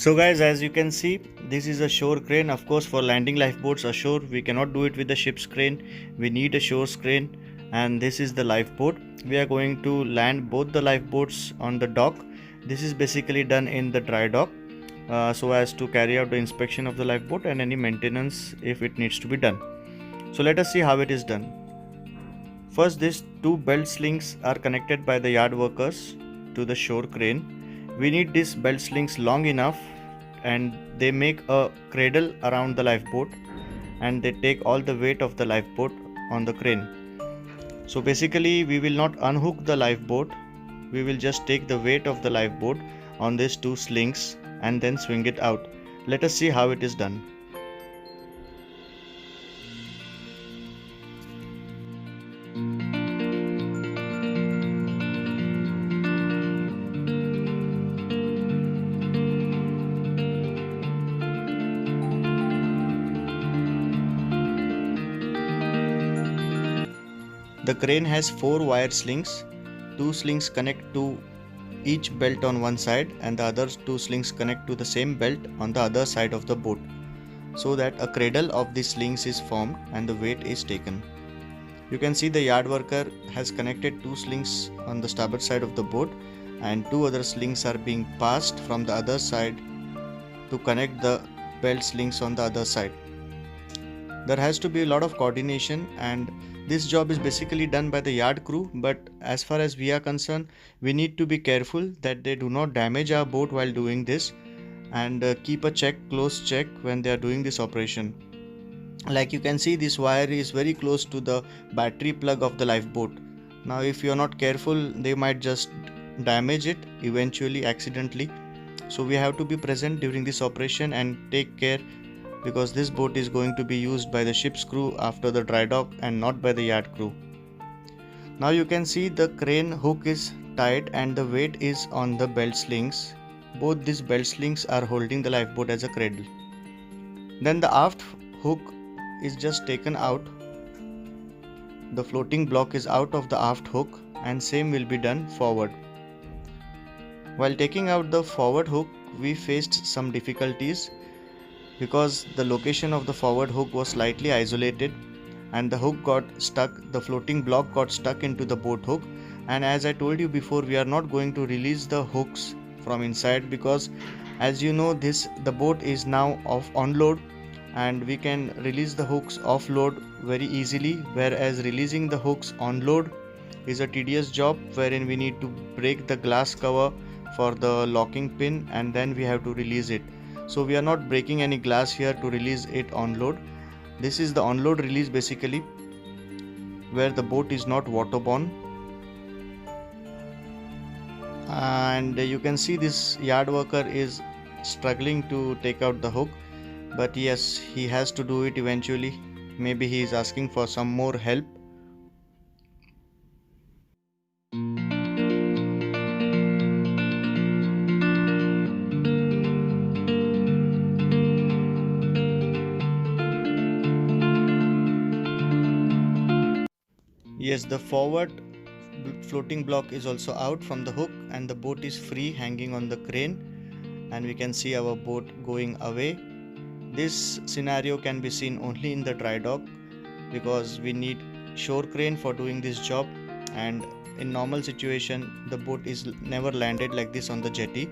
So guys, as you can see, this is a shore crane. Of course, for landing lifeboats ashore, we cannot do it with the ship's crane. We need a shore crane, and this is the lifeboat. We are going to land both the lifeboats on the dock. This is basically done in the dry dock, so as to carry out the inspection of the lifeboat and any maintenance if it needs to be done. So let us see how it is done. First, these two belt slings are connected by the yard workers to the shore crane. We need these belt slings long enough, and they make a cradle around the lifeboat, and they take all the weight of the lifeboat on the crane. So basically, we will not unhook the lifeboat, we will just take the weight of the lifeboat on these two slings and then swing it out. Let us see how it is done. The crane has 4 wire slings. 2 slings connect to each belt on one side, and the other 2 slings connect to the same belt on the other side of the boat, so that a cradle of the slings is formed and the weight is taken. You can see the yard worker has connected 2 slings on the starboard side of the boat, and 2 other slings are being passed from the other side to connect the belt slings on the other side. There has to be a lot of coordination, and this job is basically done by the yard crew, but as far as we are concerned, we need to be careful that they do not damage our boat while doing this, and keep a close check when they are doing this operation. Like you can see, this wire is very close to the battery plug of the lifeboat. Now if you are not careful, they might just damage it eventually accidentally. So we have to be present during this operation and take care, because this boat is going to be used by the ship's crew after the dry dock and not by the yard crew. Now you can see the crane hook is tied and the weight is on the belt slings. Both these belt slings are holding the lifeboat as a cradle. Then the aft hook is just taken out. The floating block is out of the aft hook, and same will be done forward. While taking out the forward hook, we faced some difficulties, because the location of the forward hook was slightly isolated and the hook got stuck, the floating block got stuck into the boat hook. And as I told you before, we are not going to release the hooks from inside, because as you know, the boat is now on load, and we can release the hooks off load very easily, whereas releasing the hooks on load is a tedious job, wherein we need to break the glass cover for the locking pin and then we have to release it. So we are not breaking any glass here to release it on load. This is the on load release, basically, where the boat is not waterborne. And you can see this yard worker is struggling to take out the hook, but yes, he has to do it eventually. Maybe he is asking for some more help. Yes, the forward floating block is also out from the hook, and the boat is free hanging on the crane, and we can see our boat going away. This scenario can be seen only in the dry dock, because we need shore crane for doing this job, and in normal situation the boat is never landed like this on the jetty.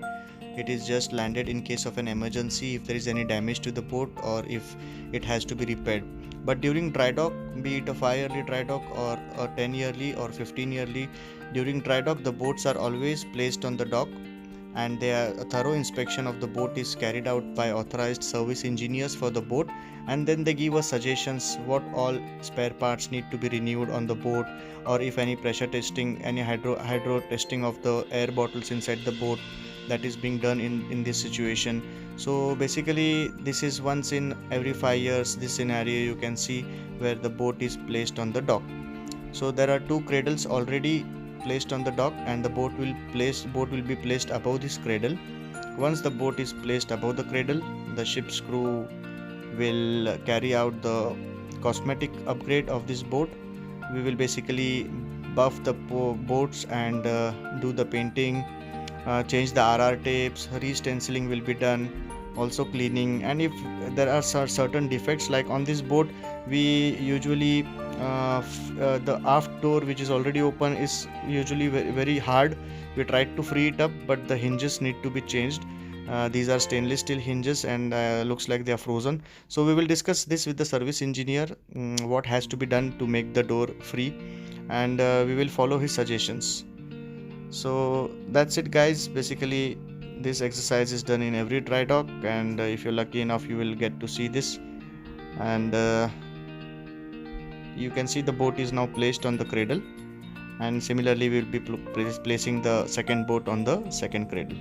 It is just landed in case of an emergency, if there is any damage to the boat or if it has to be repaired. But during dry dock, be it a 5-yearly dry dock or a 10-yearly or 15-yearly, during dry dock the boats are always placed on the dock, and a thorough inspection of the boat is carried out by authorized service engineers for the boat, and then they give us suggestions what all spare parts need to be renewed on the boat, or if any pressure testing, any hydro testing of the air bottles inside the boat, that is being done in this situation. So basically this is once in every 5 years, this scenario you can see, where the boat is placed on the dock. So there are 2 cradles already placed on the dock, and the boat will be placed above this cradle. Once the boat is placed above the cradle, the ship's crew will carry out the cosmetic upgrade of this boat. We will basically buff the boats and do the painting, change the RR tapes, re-stenciling will be done, also cleaning. And if there are certain defects, like on this boat we usually the aft door which is already open is usually very hard. We tried to free it up, but the hinges need to be changed. These are stainless steel hinges and looks like they are frozen. So we will discuss this with the service engineer, what has to be done to make the door free, and we will follow his suggestions. So that's it guys. Basically this exercise is done in every dry dock, and if you're lucky enough you will get to see this. And you can see the boat is now placed on the cradle, and similarly we will be placing the second boat on the second cradle.